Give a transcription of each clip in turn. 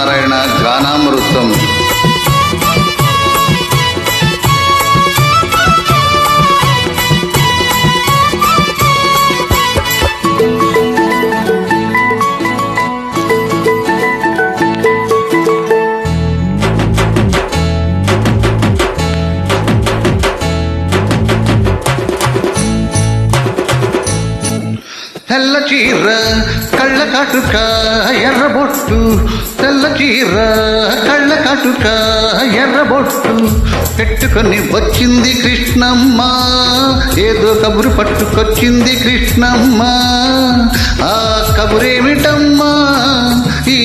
సత్యనారాయణ గానామృతం. తెల్ల చీర కళ్ళ కాటుక ఎర్రబొట్టు, తెల్ల చీర కళ్ళ కాటుక ఎర్రబొట్టు పెట్టుకొని వచ్చింది కృష్ణమ్మ, ఏదో కబురు పట్టుకొచ్చింది కృష్ణమ్మ. ఆ కబురేమిటమ్మా ఈ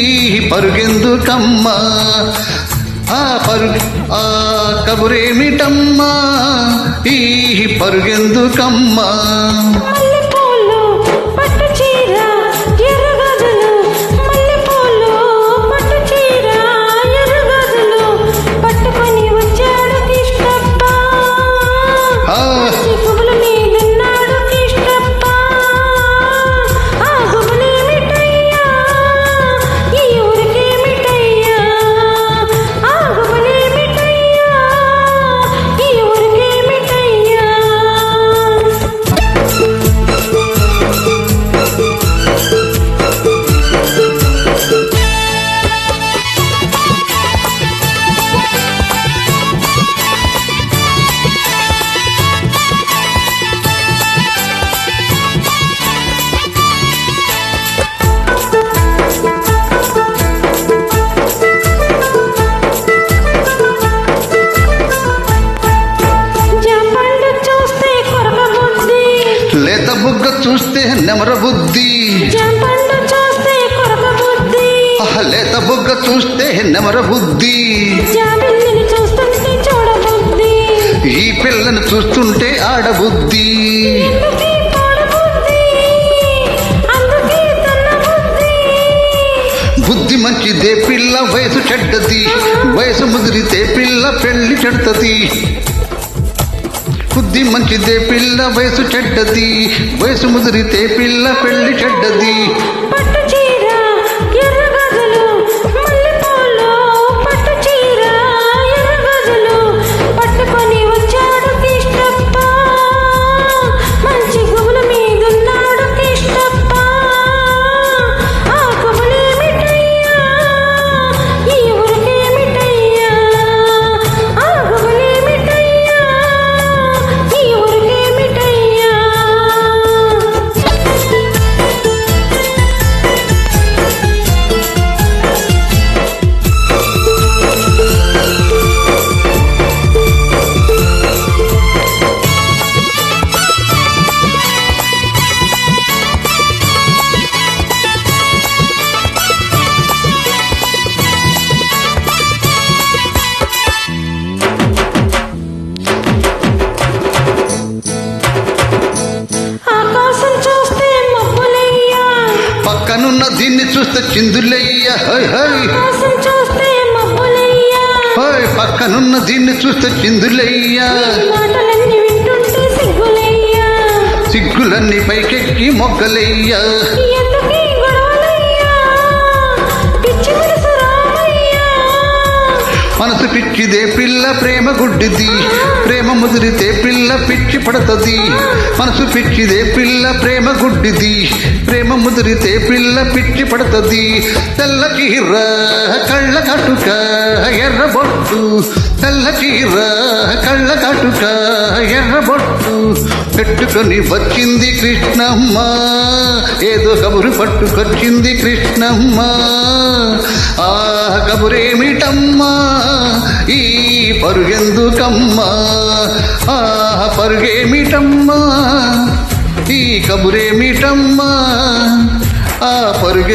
పరుగెందుకమ్మా, ఆ కబురేమిటమ్మా ఈ పరుగెందుకమ్మా. లేత బుగ్గ చూస్తే నెమర బుద్ధి, లేత బుగ్గ చూస్తే నెమర బుద్ధి, ఈ పిల్లను చూస్తుంటే ఆడబుద్ధి. బుద్ధి మంచిదే పిల్ల వయసు చెడ్డది, వయసు ముదిరితే పిల్ల పెళ్లి చెడ్డది. బుద్ధి మంచిదే పిల్ల వయసు చెడ్డది, వయసు ముదిరితే పిల్ల పెళ్లి చెడ్డది. పక్కనున్న దీన్ని చూస్తే చిందులయ్యా, పక్కనున్న దీన్ని చూస్తే చిందులయ్యా. సిగ్గులన్నీ పైకెక్కి మొగ్గలయ్యా. మనసు పిచ్చిదే పిల్ల ప్రేమ గుడ్డిది, ప్రేమ ముదిరితే పిల్ల పిచ్చి పడుతుంది. మనసు పిచ్చిదే పిల్ల ప్రేమ గుడ్డిది, ప్రేమ ముదిరితే పిల్ల పిచ్చి పడుతుంది. తెల్ల చీర కళ్ళ కాటుక ఎర్రబొట్టు, తెల్ల చీర కళ్ళ కాటుక ఎర్రబొట్టు పెట్టుకొని వచ్చింది కృష్ణమ్మ, ఏదో కబురు పట్టుకొచ్చింది కృష్ణమ్మ. ఆ కబురేమిటమ్మా ఈ పరుగెందుకమ్మా, ఆ పరుగేమిటమ్మా ఈ కబురేమిటమ్మా, ఆ పరుగే